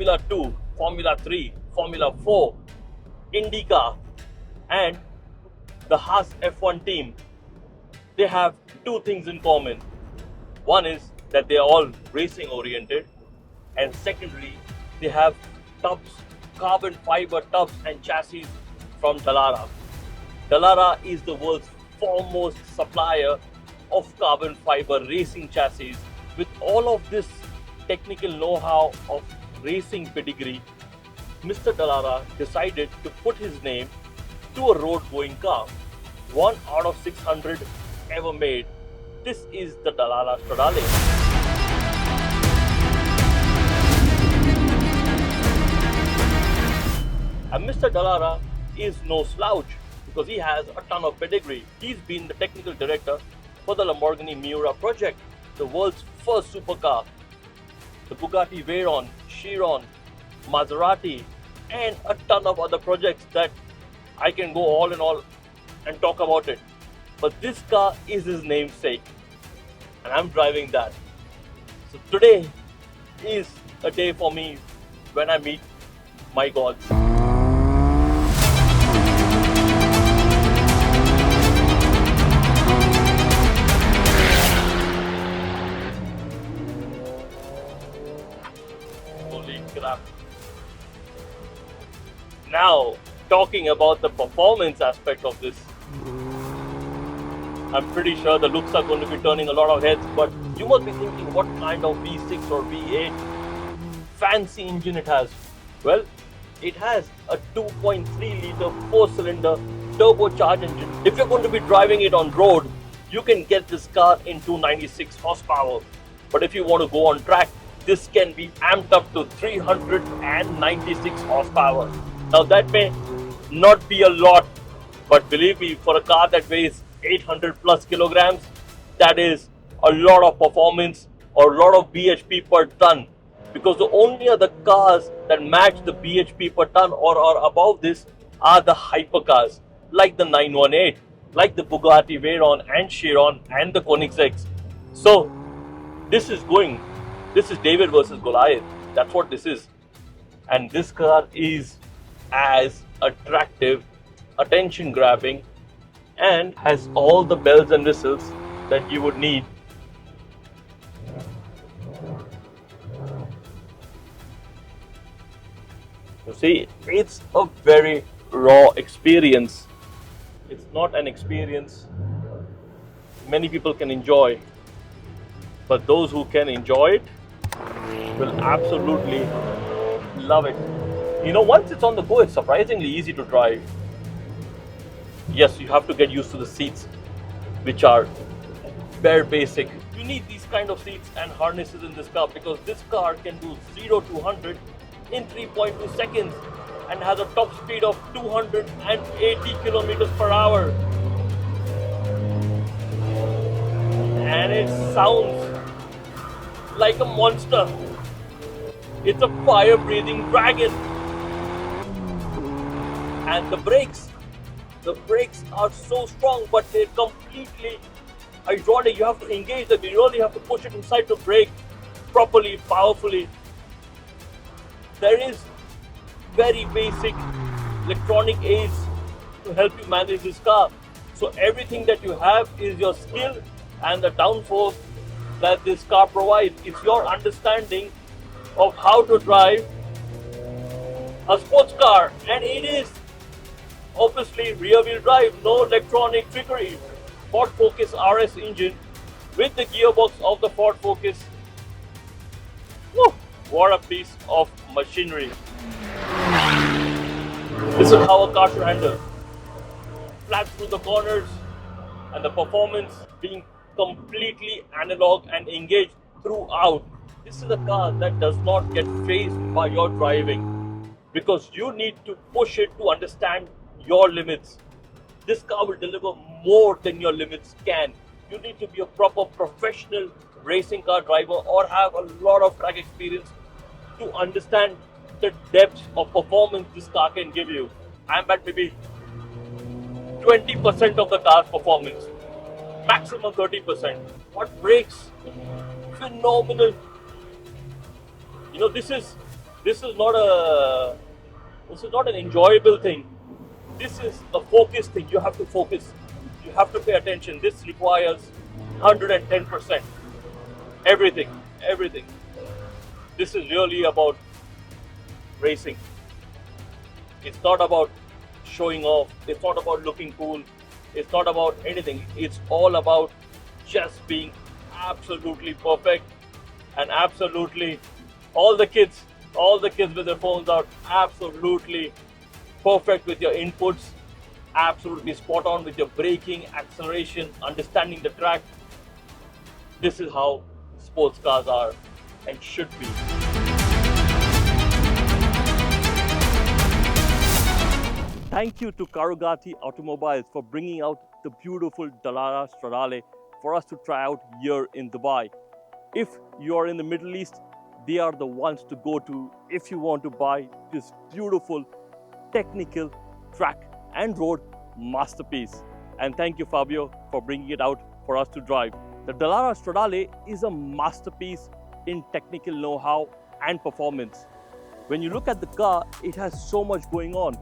Formula 2, Formula 3, Formula 4, IndyCar and the Haas F1 team, they have two things in common. One is that they are all racing oriented, and secondly, they have tubs, carbon fiber tubs and chassis from Dallara. Dallara is the world's foremost supplier of carbon fiber racing chassis. With all of this technical know-how of racing pedigree, Mr. Dallara decided to put his name to a road-going car. 1 out of 600 ever made. This is the Dallara Stradale. And Mr. Dallara is no slouch because he has a ton of pedigree. He's been the technical director for the Lamborghini Miura project, the world's first supercar, the Bugatti Veyron, Chiron, Maserati, and a ton of other projects that I can go all in all and talk about it. But this car is his namesake, and I'm driving that. So today is a day for me when I meet my gods. Holy crap. Now, talking about the performance aspect of this, I'm pretty sure the looks are going to be turning a lot of heads, but you must be thinking what kind of V6 or V8 fancy engine it has. Well, it has a 2.3 litre 4-cylinder turbocharged engine. If you're going to be driving it on road, you can get this car in 296 horsepower. But if you want to go on track, this can be amped up to 396 horsepower. Now that may not be a lot, but believe me, for a car that weighs 800 plus kilograms, that is a lot of performance or a lot of bhp per ton, because the only other cars that match the bhp per ton or are above this are the hypercars, like the 918, like the Bugatti Veyron and Chiron and the Koenigsegg. So this is David versus Goliath. That's what this is. And this car is as attractive, attention grabbing, and has all the bells and whistles that you would need. You see, it's a very raw experience. It's not an experience many people can enjoy, but those who can enjoy it will absolutely love it. You know, once it's on the go, it's surprisingly easy to drive. Yes, you have to get used to the seats, which are bare basic. You need these kind of seats and harnesses in this car because this car can do 0 to 100 in 3.2 seconds and has a top speed of 280 kilometers per hour. And it sounds like a monster. It's a fire-breathing dragon. And the brakes are so strong, but they're completely hydraulic. You have to engage them. You really have to push it inside to brake properly, powerfully. There is very basic electronic aids to help you manage this car. So everything that you have is your skill and the downforce that this car provides. It's your understanding of how to drive a sports car, and it is obviously rear-wheel drive, no electronic trickery. Ford Focus RS engine with the gearbox of the Ford Focus. Woo, what a piece of machinery. This is how a car should handle. Flat through the corners, and the performance being completely analog and engaged throughout. This is a car that does not get phased by your driving, because you need to push it to understand your limits. This car will deliver more than your limits can. You need to be a proper professional racing car driver or have a lot of track experience to understand the depth of performance this car can give you. I'm at maybe 20% of the car's performance, maximum 30%. What brakes? Phenomenal. You know, this is This is not an enjoyable thing. This is a focus thing. You have to focus. You have to pay attention. This requires 110%. Everything. Everything. This is really about racing. It's not about showing off. It's not about looking cool. It's not about anything. It's all about just being absolutely perfect, and absolutely all the kids with their phones out, absolutely perfect with your inputs, absolutely spot on with your braking, acceleration, understanding the track. This is how sports cars are and should be. Thank you to Karugati Automobiles for bringing out the beautiful Dallara Stradale for us to try out here in Dubai. If you are in the Middle East, they are the ones to go to if you want to buy this beautiful technical track and road masterpiece. And thank you, Fabio, for bringing it out for us to drive. The Dallara Stradale is a masterpiece in technical know-how and performance. When you look at the car, it has so much going on.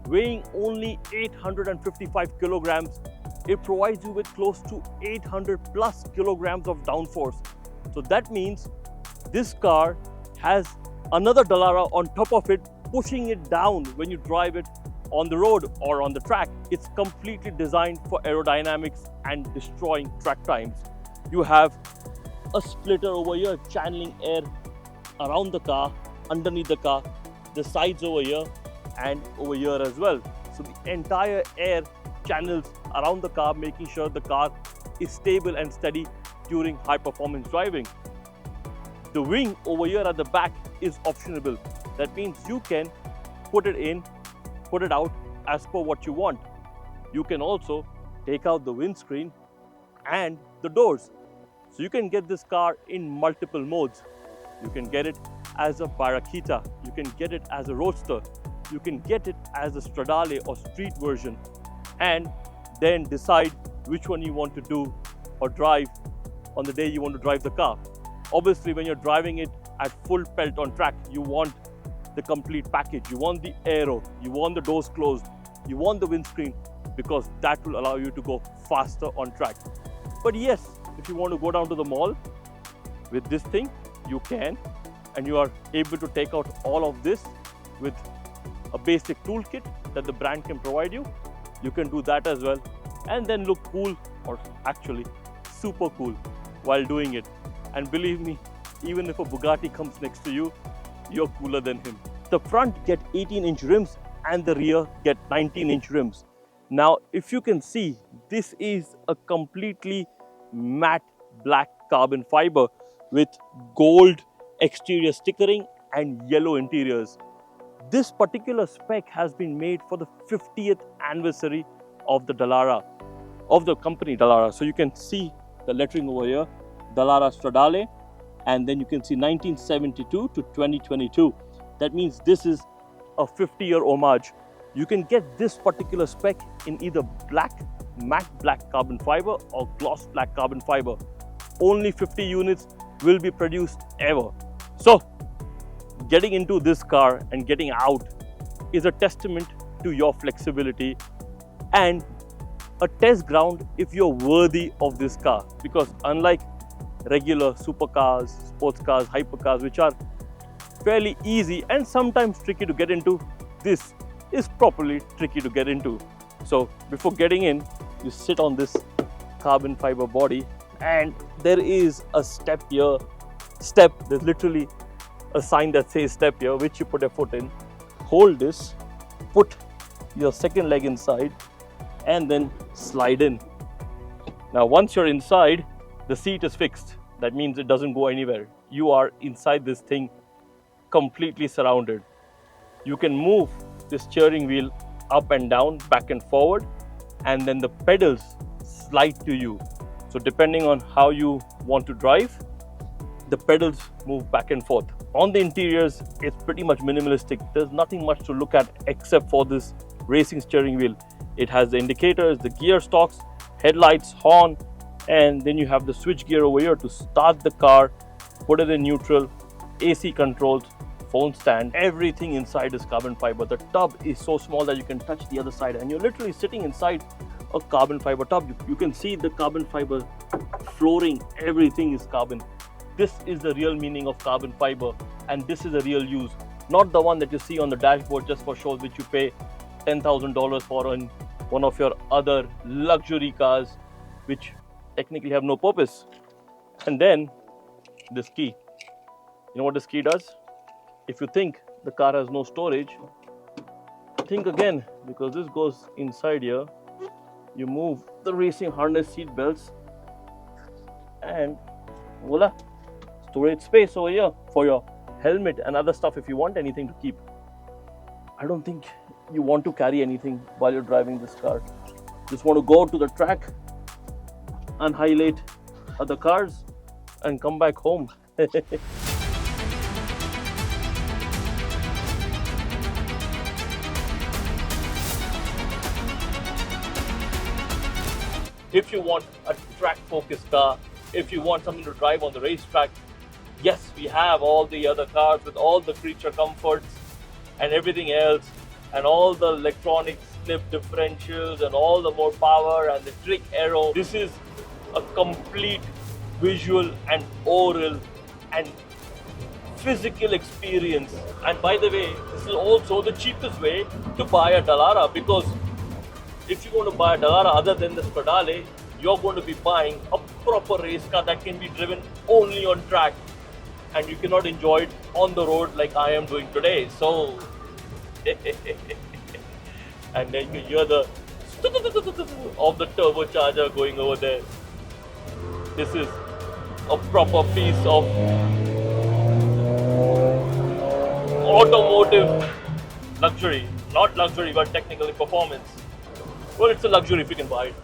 Weighing only 855 kilograms, it provides you with close to 800 plus kilograms of downforce. So that means this car has another Dallara on top of it, pushing it down when you drive it on the road or on the track. It's completely designed for aerodynamics and destroying track times. You have a splitter over here channeling air around the car, underneath the car, the sides over here and over here as well. So the entire air channels around the car, making sure the car is stable and steady during high performance driving. The wing over here at the back is optionable. That means you can put it in, put it out as per what you want. You can also take out the windscreen and the doors. So you can get this car in multiple modes. You can get it as a Barracuda, you can get it as a Roadster, you can get it as a Stradale or street version, and then decide which one you want to do or drive on the day you want to drive the car. Obviously, when you're driving it at full pelt on track, you want the complete package. You want the aero, you want the doors closed, you want the windscreen, because that will allow you to go faster on track. But yes, if you want to go down to the mall with this thing, you can, and you are able to take out all of this with a basic toolkit that the brand can provide you. You can do that as well and then look cool, or actually super cool while doing it. And believe me, even if a Bugatti comes next to you, you're cooler than him. The front get 18-inch rims and the rear get 19-inch rims. Now, if you can see, this is a completely matte black carbon fiber with gold exterior stickering and yellow interiors. This particular spec has been made for the 50th anniversary of the Dallara, of the company Dallara. So you can see the lettering over here, Dallara Stradale, and then you can see 1972 to 2022. That means this is a 50-year homage. You can get this particular spec in either black, matte black carbon fiber or gloss black carbon fiber. Only 50 units will be produced ever. So getting into this car and getting out is a testament to your flexibility and a test ground if you're worthy of this car, because unlike regular supercars, sports cars, hypercars, which are fairly easy and sometimes tricky to get into, this is properly tricky to get into. So before getting in, you sit on this carbon fiber body, and there is a step here. There's literally a sign that says step here, which you put a foot in, hold this, put your second leg inside, and then slide in. Now once you're inside, the seat is fixed. That means it doesn't go anywhere. You are inside this thing, completely surrounded. You can move the steering wheel up and down, back and forward, and then the pedals slide to you. So depending on how you want to drive, the pedals move back and forth. On the interiors, it's pretty much minimalistic. There's nothing much to look at except for this racing steering wheel. It has the indicators, the gear stalks, headlights, horn, and then you have the switch gear over here to start the car, put it in neutral, AC controls, phone stand. Everything inside is carbon fiber. The tub is so small that you can touch the other side, and you're literally sitting inside a carbon fiber tub. You can see the carbon fiber flooring. Everything is carbon. This is the real meaning of carbon fiber, and this is a real use, not the one that you see on the dashboard just for show, which you pay $10,000 for in one of your other luxury cars, which technically have no purpose. And then this key. You know what this key does? If you think the car has no storage, think again, because this goes inside here. You move the racing harness seat belts, and voila, storage space over here for your helmet and other stuff if you want anything to keep. I don't think you want to carry anything while you're driving this car. Just want to go to the track and highlight other cars and come back home. If you want a track-focused car, if you want something to drive on the racetrack, yes, we have all the other cars with all the creature comforts and everything else, and all the electronic slip differentials and all the more power and the trick aero. This is a complete visual and oral and physical experience. And by the way, this is also the cheapest way to buy a Dallara, because if you want to buy a Dallara other than the Stradale, you're going to be buying a proper race car that can be driven only on track, and you cannot enjoy it on the road like I am doing today. So, and then you hear the of the turbocharger going over there. This is a proper piece of automotive luxury. Not luxury, but technically performance. Well, it's a luxury if you can buy it.